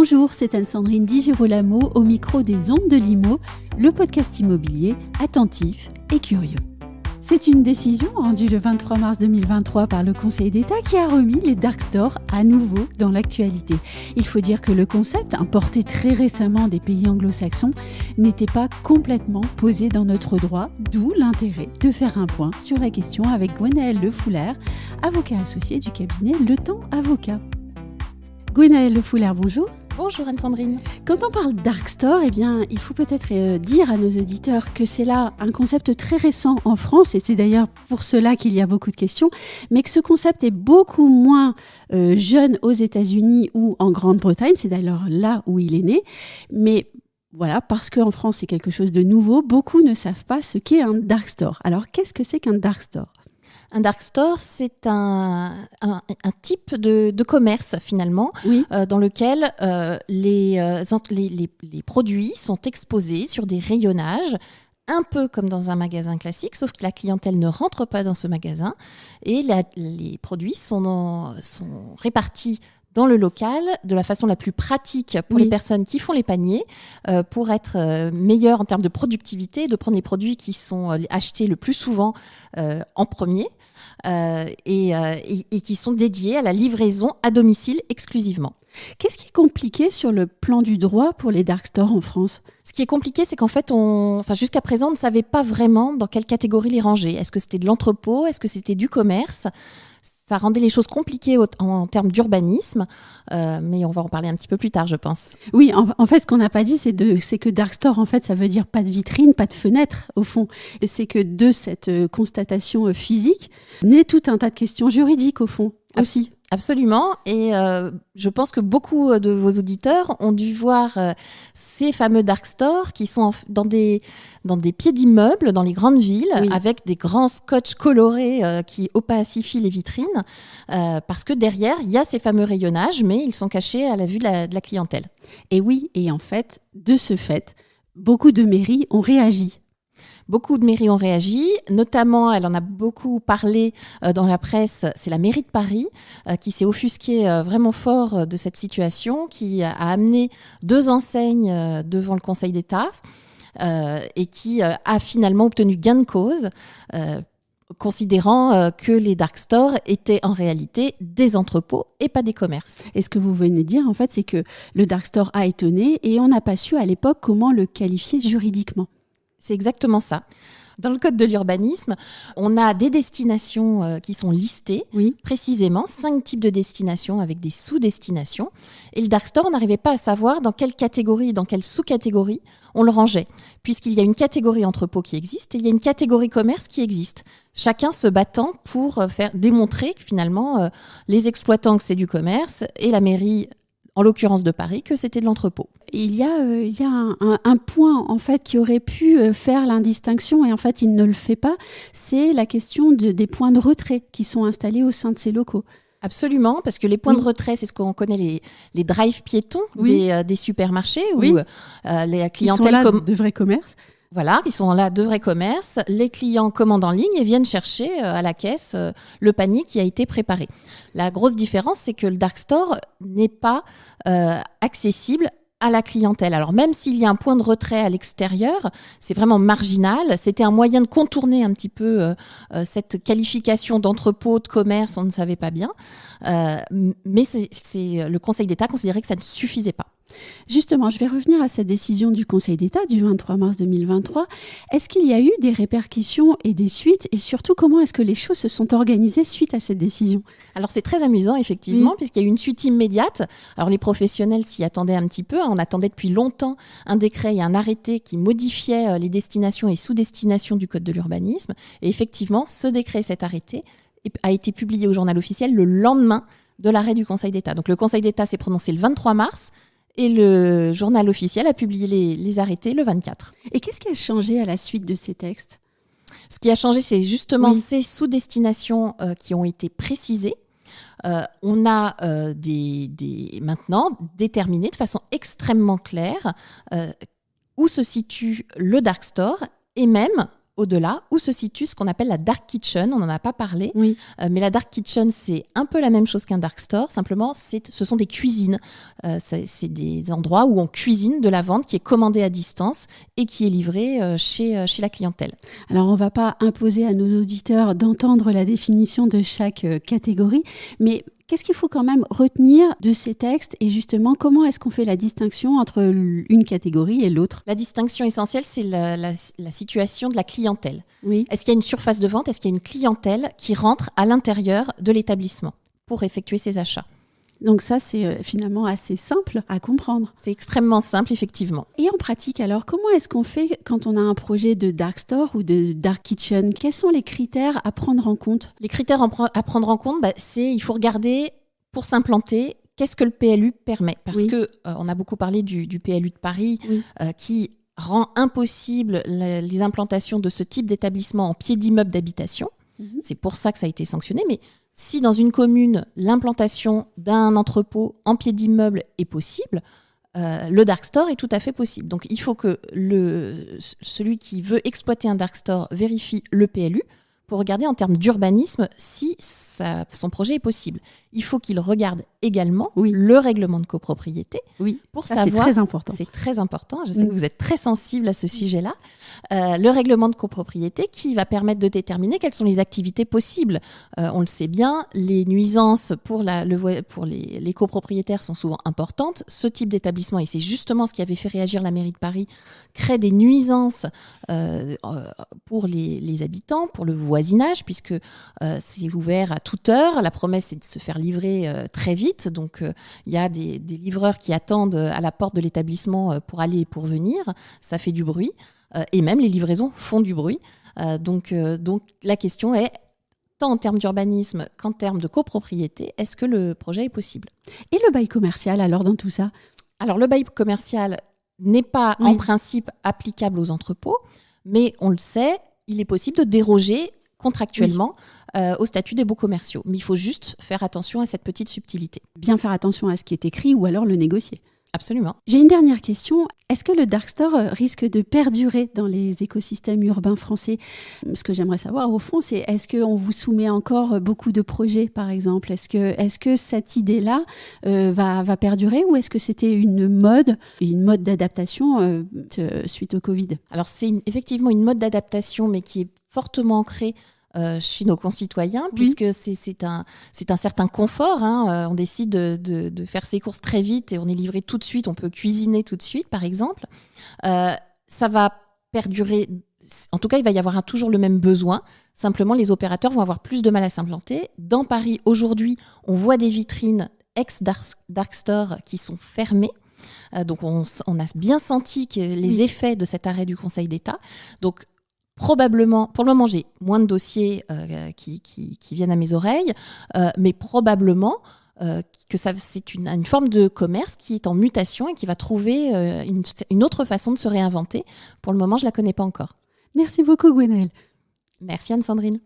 Bonjour, c'est Anne-Sandrine Di Girolamo au micro des Ondes de l'Imo, le podcast immobilier attentif et curieux. C'est une décision rendue le 23 mars 2023 par le Conseil d'État qui a remis les dark stores à nouveau dans l'actualité. Il faut dire que le concept, importé très récemment des pays anglo-saxons, n'était pas complètement posé dans notre droit, d'où l'intérêt de faire un point sur la question avec Gwenaëlle Le Fouler, avocat associé du cabinet Le Temps Avocat. Gwenaëlle Le Fouler, bonjour. Bonjour Anne-Sandrine. Quand on parle dark store, il faut peut-être dire à nos auditeurs que c'est là un concept très récent en France, et c'est d'ailleurs pour cela qu'il y a beaucoup de questions, mais que ce concept est beaucoup moins jeune aux États-Unis ou en Grande-Bretagne, c'est d'ailleurs là où il est né, mais voilà, parce qu'en France c'est quelque chose de nouveau, beaucoup ne savent pas ce qu'est un dark store. Alors qu'est-ce que c'est qu'un dark store ? Un dark store, c'est un type de commerce finalement, oui. Dans lequel les produits sont exposés sur des rayonnages, un peu comme dans un magasin classique, sauf que la clientèle ne rentre pas dans ce magasin et les produits sont répartis dans le local, de la façon la plus pratique pour les personnes qui font les paniers, pour être meilleures en termes de productivité, de prendre les produits qui sont achetés le plus souvent en premier et qui sont dédiés à la livraison à domicile exclusivement. Qu'est-ce qui est compliqué sur le plan du droit pour les dark stores en France ? Ce qui est compliqué, c'est qu'en fait, jusqu'à présent, on ne savait pas vraiment dans quelle catégorie les ranger. Est-ce que c'était de l'entrepôt ? Est-ce que c'était du commerce ? Ça rendait les choses compliquées en termes d'urbanisme, mais on va en parler un petit peu plus tard, je pense. Oui, en fait, ce qu'on n'a pas dit, c'est que dark store, en fait, ça veut dire pas de vitrine, pas de fenêtre, au fond. Et c'est que de cette constatation physique naît tout un tas de questions juridiques, au fond, aussi. Absolument, et je pense que beaucoup de vos auditeurs ont dû voir ces fameux dark stores qui sont dans des pieds d'immeubles, dans les grandes villes, avec des grands scotch colorés qui opacifient les vitrines, parce que derrière, il y a ces fameux rayonnages, mais ils sont cachés à la vue de la clientèle. Et oui, et en fait, de ce fait, beaucoup de mairies ont réagi. Beaucoup de mairies ont réagi, notamment, elle en a beaucoup parlé dans la presse, c'est la mairie de Paris qui s'est offusquée vraiment fort de cette situation, qui a amené 2 enseignes devant le Conseil d'État et qui a finalement obtenu gain de cause, considérant que les dark stores étaient en réalité des entrepôts et pas des commerces. Et ce que vous venez de dire, en fait, c'est que le dark store a étonné et on n'a pas su à l'époque comment le qualifier juridiquement. C'est exactement ça. Dans le code de l'urbanisme, on a des destinations qui sont listées, précisément 5 types de destinations avec des sous-destinations. Et le dark store, on n'arrivait pas à savoir dans quelle catégorie, dans quelle sous-catégorie on le rangeait, puisqu'il y a une catégorie entrepôt qui existe et il y a une catégorie commerce qui existe. Chacun se battant pour démontrer que finalement, les exploitants que c'est du commerce et la mairie, en l'occurrence de Paris, que c'était de l'entrepôt. Il y a un point en fait qui aurait pu faire l'indistinction et en fait il ne le fait pas, c'est la question des points de retrait qui sont installés au sein de ces locaux. Absolument, parce que les points de retrait, c'est ce qu'on connaît, les drive piétons des supermarchés où les clientèles... Ils sont là de vrais commerces. Voilà, ils sont là de vrais commerces. Les clients commandent en ligne et viennent chercher à la caisse le panier qui a été préparé. La grosse différence, c'est que le dark store n'est pas accessible à la clientèle. Alors même s'il y a un point de retrait à l'extérieur, c'est vraiment marginal. C'était un moyen de contourner un petit peu cette qualification d'entrepôt, de commerce, on ne savait pas bien. Mais le Conseil d'État considérait que ça ne suffisait pas. Justement, je vais revenir à cette décision du Conseil d'État du 23 mars 2023. Est-ce qu'il y a eu des répercussions et des suites ? Et surtout, comment est-ce que les choses se sont organisées suite à cette décision ? Alors, c'est très amusant, effectivement, puisqu'il y a eu une suite immédiate. Alors, les professionnels s'y attendaient un petit peu. On attendait depuis longtemps un décret et un arrêté qui modifiait les destinations et sous-destinations du Code de l'urbanisme. Et effectivement, ce décret et cet arrêté a été publié au Journal officiel le lendemain de l'arrêt du Conseil d'État. Donc, le Conseil d'État s'est prononcé le 23 mars. Et le Journal officiel a publié les arrêtés le 24. Et qu'est-ce qui a changé à la suite de ces textes ? Ce qui a changé, c'est justement ces sous-destinations qui ont été précisées. On a maintenant déterminé de façon extrêmement claire où se situe le dark store et même au-delà, où se situe ce qu'on appelle la dark kitchen. On n'en a pas parlé, oui. Mais la dark kitchen, c'est un peu la même chose qu'un dark store. Simplement, ce sont des cuisines. C'est des endroits où on cuisine de la vente qui est commandée à distance et qui est livrée chez la clientèle. Alors, on ne va pas imposer à nos auditeurs d'entendre la définition de chaque catégorie, mais qu'est-ce qu'il faut quand même retenir de ces textes et justement, comment est-ce qu'on fait la distinction entre une catégorie et l'autre ? La distinction essentielle, c'est la situation de la clientèle. Oui. Est-ce qu'il y a une surface de vente ? Est-ce qu'il y a une clientèle qui rentre à l'intérieur de l'établissement pour effectuer ses achats ? Donc ça, c'est finalement assez simple à comprendre. C'est extrêmement simple, effectivement. Et en pratique, alors, comment est-ce qu'on fait quand on a un projet de dark store ou de dark kitchen ? Quels sont les critères à prendre en compte ? Les critères à prendre en compte, il faut regarder, pour s'implanter, qu'est-ce que le PLU permet ? Parce que on a beaucoup parlé du PLU de Paris, qui rend impossible les implantations de ce type d'établissement en pied d'immeuble d'habitation. C'est pour ça que ça a été sanctionné, mais si dans une commune, l'implantation d'un entrepôt en pied d'immeuble est possible, le dark store est tout à fait possible. Donc il faut que celui qui veut exploiter un dark store vérifie le PLU pour regarder en termes d'urbanisme si son projet est possible. Il faut qu'il regarde également le règlement de copropriété pour savoir... C'est très important. C'est très important. Je sais que vous êtes très sensible à ce sujet-là. Le règlement de copropriété qui va permettre de déterminer quelles sont les activités possibles. On le sait bien, les nuisances pour les copropriétaires sont souvent importantes. Ce type d'établissement, et c'est justement ce qui avait fait réagir la mairie de Paris, crée des nuisances pour les habitants, pour le voisinage, puisque c'est ouvert à toute heure. La promesse est de se faire livrer très vite. Donc, il y a des livreurs qui attendent à la porte de l'établissement pour aller et pour venir. Ça fait du bruit. Et même les livraisons font du bruit. Donc, la question est, tant en termes d'urbanisme qu'en termes de copropriété, est-ce que le projet est possible ? Et le bail commercial, alors, dans tout ça ? Alors, le bail commercial n'est pas en principe applicable aux entrepôts, mais on le sait, il est possible de déroger contractuellement au statut des baux commerciaux. Mais il faut juste faire attention à cette petite subtilité. Bien faire attention à ce qui est écrit ou alors le négocier. Absolument. J'ai une dernière question. Est-ce que le dark store risque de perdurer dans les écosystèmes urbains français ? Ce que j'aimerais savoir, au fond, c'est est-ce qu'on vous soumet encore beaucoup de projets, par exemple ? Est-ce que cette idée-là va perdurer ou est-ce que c'était une mode d'adaptation suite au Covid ? Alors, c'est effectivement une mode d'adaptation, mais qui est fortement ancrée chez nos concitoyens, puisque c'est un certain confort. On décide de faire ses courses très vite et on est livré tout de suite, on peut cuisiner tout de suite, par exemple. Ça va perdurer. En tout cas, il va y avoir toujours le même besoin. Simplement, les opérateurs vont avoir plus de mal à s'implanter. Dans Paris, aujourd'hui, on voit des vitrines ex-dark store qui sont fermées. Donc, on a bien senti que les effets de cet arrêt du Conseil d'État. Donc, probablement, pour le moment, j'ai moins de dossiers qui viennent à mes oreilles, mais probablement que c'est une forme de commerce qui est en mutation et qui va trouver une autre façon de se réinventer. Pour le moment, je ne la connais pas encore. Merci beaucoup, Gwenaëlle. Merci Anne-Sandrine.